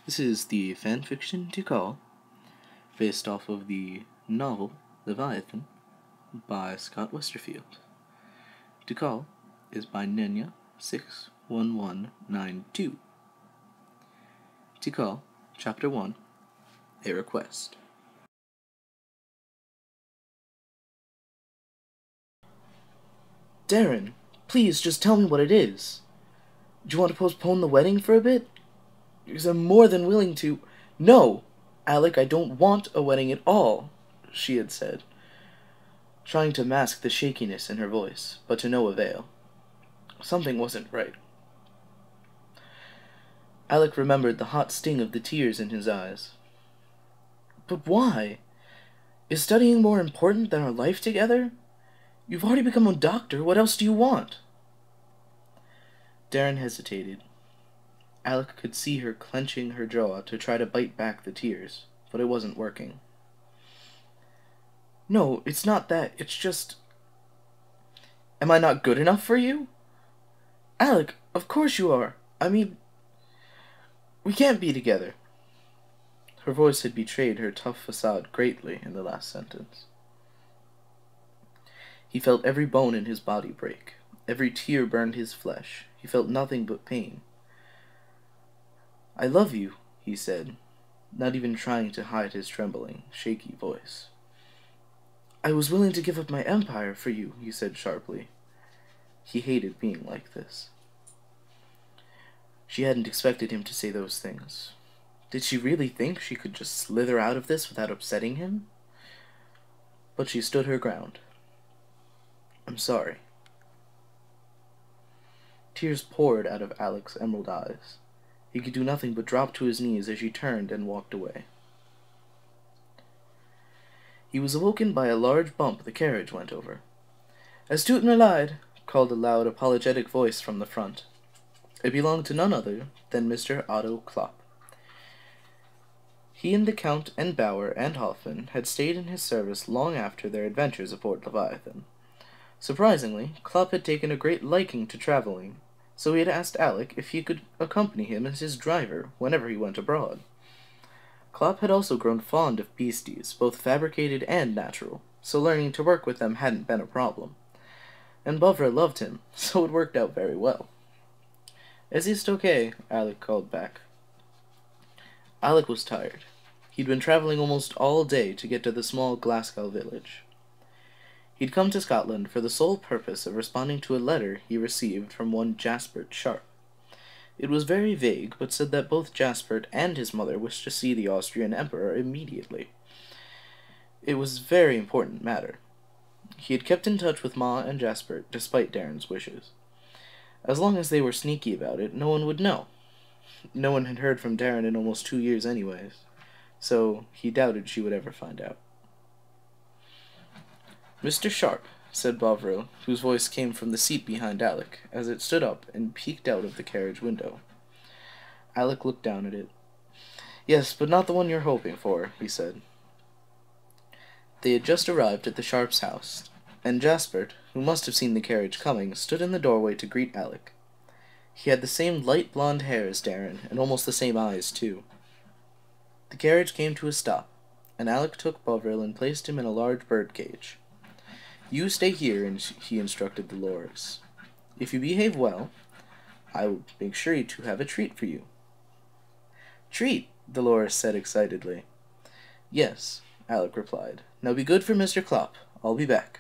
This is the fanfiction Tikal, based off of the novel Leviathan by Scott Westerfield. Tikal is by Nenya61192. Tikal, Chapter 1, A Request. Darren, please just tell me what it is. Do you want to postpone the wedding for a bit? Because I'm more than willing to. No! Alec, I don't want a wedding at all, she had said, trying to mask the shakiness in her voice, but to no avail. Something wasn't right. Alec remembered the hot sting of the tears in his eyes. But why? Is studying more important than our life together? You've already become a doctor. What else do you want? Darren hesitated. Alec could see her clenching her jaw to try to bite back the tears, but it wasn't working. No, it's not that. It's just... Am I not good enough for you? Alec, of course you are. I mean, we can't be together. Her voice had betrayed her tough facade greatly in the last sentence. He felt every bone in his body break. Every tear burned his flesh. He felt nothing but pain. I love you, he said, not even trying to hide his trembling, shaky voice. I was willing to give up my empire for you, he said sharply. He hated being like this. She hadn't expected him to say those things. Did she really think she could just slither out of this without upsetting him? But she stood her ground. I'm sorry. Tears poured out of Alec's emerald eyes. He could do nothing but drop to his knees as she turned and walked away. He was awoken by a large bump the carriage went over. "As Toot me lied," called a loud, apologetic voice from the front. It belonged to none other than Mr. Otto Klopp. He and the Count and Bauer and Hoffman had stayed in his service long after their adventures aboard Leviathan. Surprisingly, Klopp had taken a great liking to traveling, so he had asked Alec if he could accompany him as his driver whenever he went abroad. Klopp had also grown fond of beasties, both fabricated and natural, so learning to work with them hadn't been a problem. And Bovra loved him, so it worked out very well. "Is he okay?" Alec called back. Alec was tired. He'd been traveling almost all day to get to the small Glasgow village. He'd come to Scotland for the sole purpose of responding to a letter he received from one Jaspert Sharp. It was very vague, but said that both Jaspert and his mother wished to see the Austrian Emperor immediately. It was a very important matter. He had kept in touch with Ma and Jaspert, despite Darren's wishes. As long as they were sneaky about it, no one would know. No one had heard from Darren in almost 2 years anyways, so he doubted she would ever find out. "Mr. Sharp," said Bovril, whose voice came from the seat behind Alec, as it stood up and peeked out of the carriage window. Alec looked down at it. "Yes, but not the one you're hoping for," he said. They had just arrived at the Sharps' house, and Jaspert, who must have seen the carriage coming, stood in the doorway to greet Alec. He had the same light blonde hair as Darren, and almost the same eyes, too. The carriage came to a stop, and Alec took Bovril and placed him in a large birdcage. "You stay here," he instructed Dolores. "If you behave well, I will make sure to have a treat for you." "Treat?" Dolores said excitedly. "Yes," Alec replied. "Now be good for Mr. Klopp. I'll be back."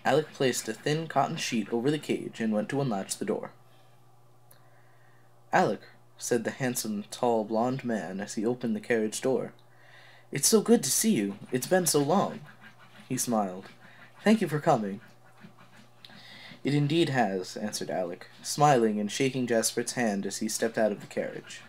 Alec placed a thin cotton sheet over the cage and went to unlatch the door. "Alec," said the handsome, tall, blonde man as he opened the carriage door. "It's so good to see you. It's been so long." He smiled. "Thank you for coming." "It indeed has," answered Alec, smiling and shaking Jaspert's hand as he stepped out of the carriage.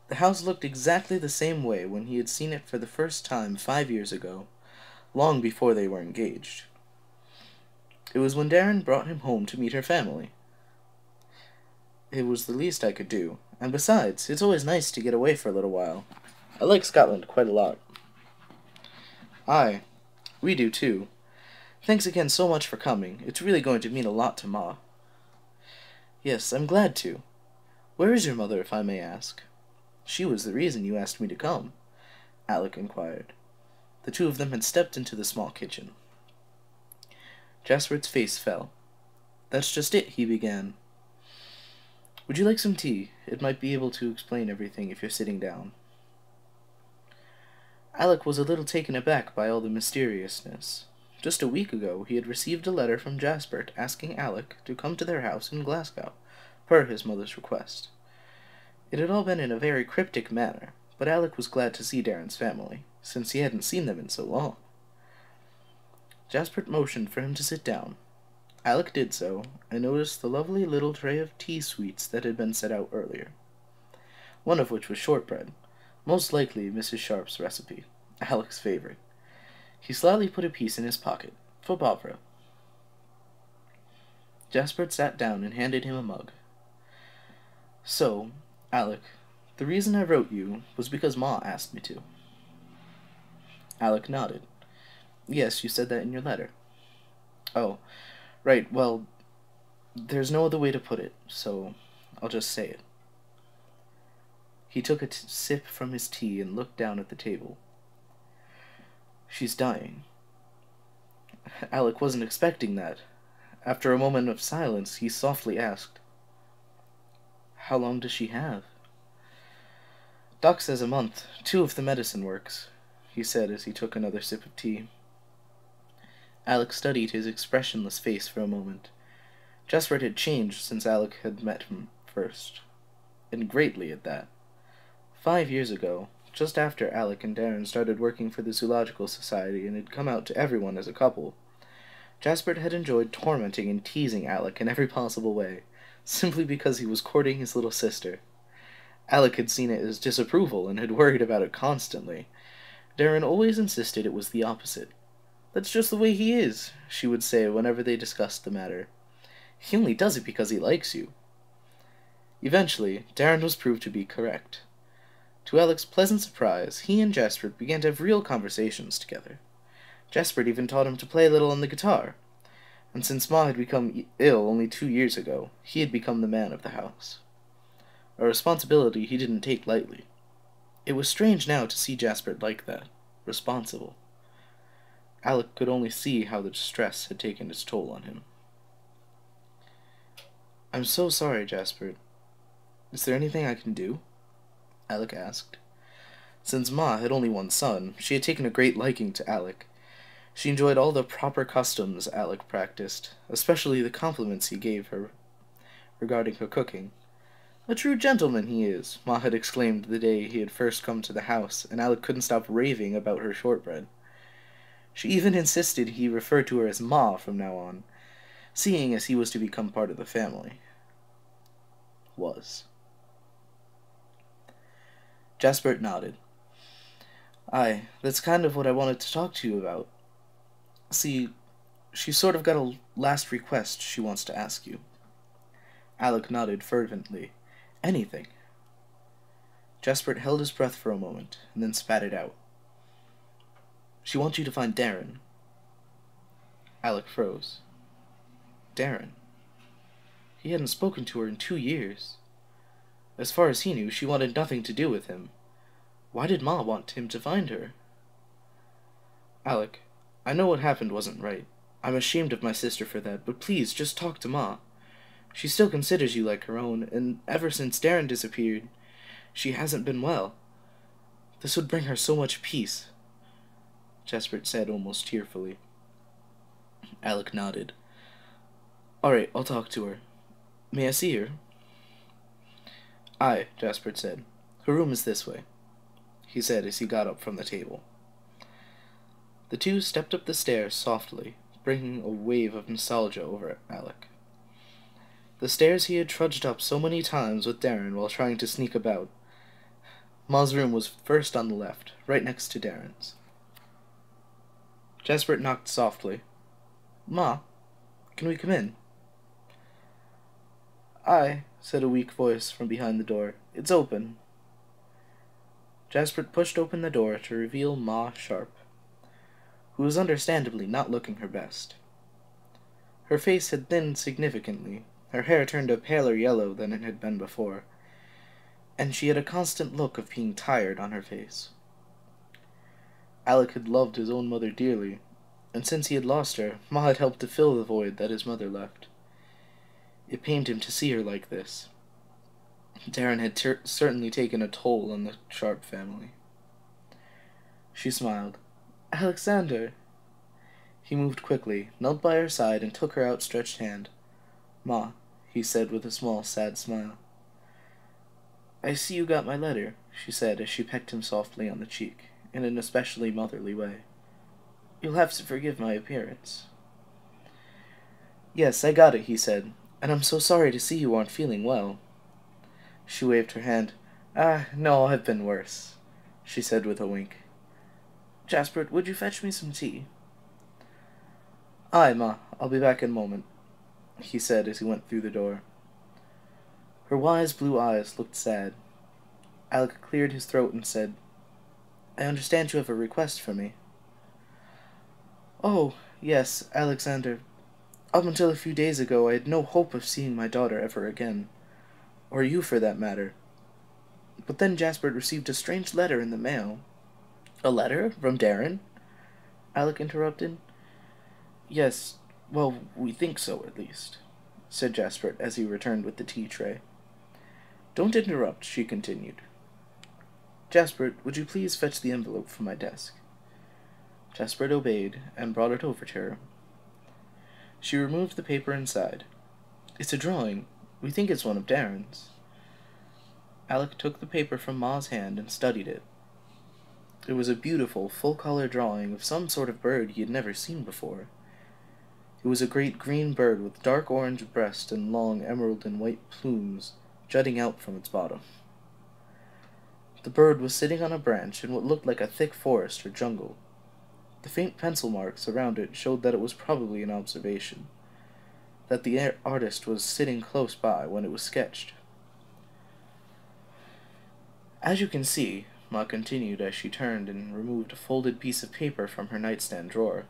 The house looked exactly the same way when he had seen it for the first time 5 years ago, long before they were engaged. It was when Darren brought him home to meet her family. It was the least I could do, and besides, it's always nice to get away for a little while. I like Scotland quite a lot. "Aye, we do too. Thanks again so much for coming. It's really going to mean a lot to Ma." "Yes, I'm glad to. "Where is your mother, if I may ask?" "She was the reason you asked me to come," Alec inquired. The two of them had stepped into the small kitchen. Jasper's face fell. "That's just it," he began. "Would you like some tea? It might be able to explain everything if you're sitting down." Alec was a little taken aback by all the mysteriousness. Just a week ago, he had received a letter from Jasper asking Alec to come to their house in Glasgow, per his mother's request. It had all been in a very cryptic manner, but Alec was glad to see Darren's family, since he hadn't seen them in so long. Jasper motioned for him to sit down. Alec did so, and noticed the lovely little tray of tea sweets that had been set out earlier, one of which was shortbread, most likely Mrs. Sharp's recipe, Alec's favorite. He slyly put a piece in his pocket, for Barbara. Jasper sat down and handed him a mug. "So, Alec, the reason I wrote you was because Ma asked me to." Alec nodded. "Yes, you said that in your letter." "Oh, right, well, there's no other way to put it, so I'll just say it." He took a sip from his tea and looked down at the table. "She's dying." Alec wasn't expecting that. After a moment of silence, he softly asked, "How long does she have?" "Doc says a month, 2 if the medicine works," he said as he took another sip of tea. Alec studied his expressionless face for a moment. Jasper had changed since Alec had met him first, and greatly at that. 5 years ago, just after Alec and Darren started working for the Zoological Society and had come out to everyone as a couple, Jasper had enjoyed tormenting and teasing Alec in every possible way, simply because he was courting his little sister. Alec had seen it as disapproval and had worried about it constantly. Darren always insisted it was the opposite. "That's just the way he is," she would say whenever they discussed the matter. "He only does it because he likes you." Eventually, Darren was proved to be correct. To Alec's pleasant surprise, he and Jasper began to have real conversations together. Jasper even taught him to play a little on the guitar, and since Ma had become ill only 2 years ago, he had become the man of the house. A responsibility he didn't take lightly. It was strange now to see Jasper like that, responsible. Alec could only see how the stress had taken its toll on him. "I'm so sorry, Jasper. Is there anything I can do?" Alec asked. Since Ma had only one son, she had taken a great liking to Alec. She enjoyed all the proper customs Alec practiced, especially the compliments he gave her regarding her cooking. "A true gentleman he is," Ma had exclaimed the day he had first come to the house, and Alec couldn't stop raving about her shortbread. She even insisted he refer to her as Ma from now on, seeing as he was to become part of the family. Was. Jasper nodded. "Aye, that's kind of what I wanted to talk to you about. See, she's sort of got a last request she wants to ask you." Alec nodded fervently. "Anything." Jasper held his breath for a moment, and then spat it out. "She wants you to find Darren." Alec froze. Darren? He hadn't spoken to her in 2 years. As far as he knew, she wanted nothing to do with him. Why did Ma want him to find her? "Alec, I know what happened wasn't right. I'm ashamed of my sister for that, but please, just talk to Ma. She still considers you like her own, and ever since Darren disappeared, she hasn't been well. This would bring her so much peace," Jasper said almost tearfully. Alec nodded. "All right, I'll talk to her. May I see her?" "Aye," Jasper said. "Her room is this way," he said as he got up from the table. The two stepped up the stairs softly, bringing a wave of nostalgia over Alec. The stairs he had trudged up so many times with Darren while trying to sneak about. Ma's room was first on the left, right next to Darren's. Jasper knocked softly. "Ma, can we come in?" "Aye," said a weak voice from behind the door. "It's open." Jasper pushed open the door to reveal Ma Sharp, who was understandably not looking her best. Her face had thinned significantly, her hair turned a paler yellow than it had been before, and she had a constant look of being tired on her face. Alec had loved his own mother dearly, and since he had lost her, Ma had helped to fill the void that his mother left. It pained him to see her like this. Darren had certainly taken a toll on the Sharp family. She smiled. "Alexander!" He moved quickly, knelt by her side, and took her outstretched hand. "Ma," he said with a small, sad smile. "I see you got my letter," she said as she pecked him softly on the cheek, in an especially motherly way. "You'll have to forgive my appearance." "Yes, I got it," he said, "and I'm so sorry to see you aren't feeling well." She waved her hand. "Ah, no, I've been worse," she said with a wink. "Jasper, would you fetch me some tea?" "Aye, Ma, I'll be back in a moment," he said as he went through the door. Her wise blue eyes looked sad. Alec cleared his throat and said, "I understand you have a request for me." "Oh, yes, Alexander. Up until a few days ago I had no hope of seeing my daughter ever again. Or you, for that matter. But then Jasper received a strange letter in the mail." "A letter? From Darren?" Alec interrupted. "Yes, well, we think so, at least," said Jasper as he returned with the tea tray. "Don't interrupt," she continued. "Jasper, would you please fetch the envelope from my desk?" Jasper obeyed, and brought it over to her. She removed the paper inside. "It's a drawing. We think it's one of Darren's." Alec took the paper from Ma's hand and studied it. It was a beautiful, full-color drawing of some sort of bird he had never seen before. It was a great green bird with dark orange breast and long emerald and white plumes jutting out from its bottom. The bird was sitting on a branch in what looked like a thick forest or jungle. The faint pencil marks around it showed that it was probably an observation, that the artist was sitting close by when it was sketched. "As you can see," Ma continued as she turned and removed a folded piece of paper from her nightstand drawer,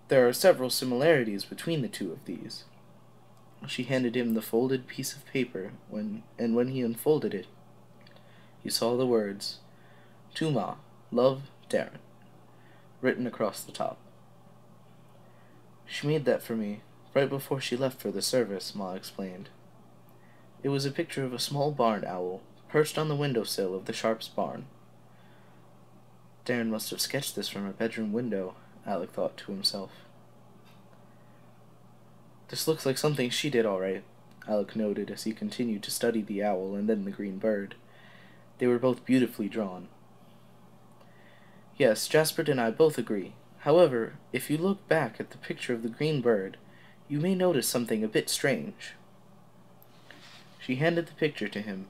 "there are several similarities between the two of these." She handed him the folded piece of paper, when he unfolded it, he saw the words, "To Ma, love, Darren," written across the top. "She made that for me right before she left for the service," Ma explained. It was a picture of a small barn owl perched on the windowsill of the Sharps' barn. Darren must have sketched this from her bedroom window, Alec thought to himself. "This looks like something she did all right," Alec noted as he continued to study the owl and then the green bird. They were both beautifully drawn. "Yes, Jasper and I both agree. However, if you look back at the picture of the green bird, you may notice something a bit strange." She handed the picture to him.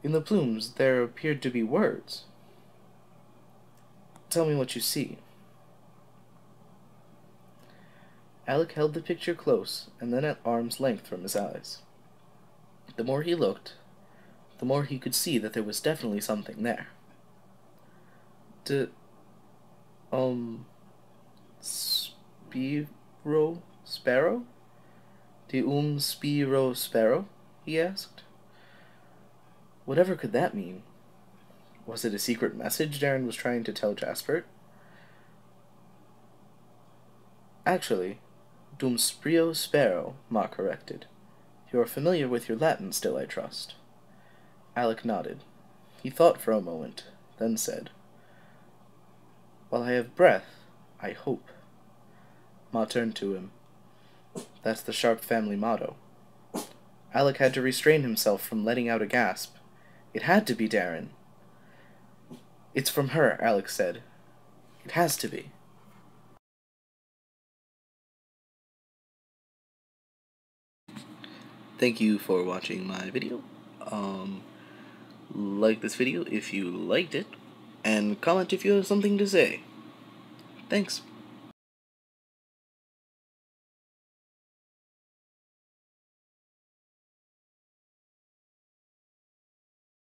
In the plumes there appeared to be words. "Tell me what you see." Alec held the picture close and then at arm's length from his eyes. The more he looked, the more he could see that there was definitely something there. Sparrow? Spiro Sparrow?" he asked. Whatever could that mean? Was it a secret message Darren was trying to tell Jasper? "Actually, dum sprio spero," Ma corrected. "You are familiar with your Latin still, I trust." Alec nodded. He thought for a moment, then said, "While I have breath, I hope." Ma turned to him. "That's the Sharp family motto." Alec had to restrain himself from letting out a gasp. It had to be Darren. "It's from her," Alec said. "It has to be." Thank you for watching my video. Like this video if you liked it, and comment if you have something to say. Thanks.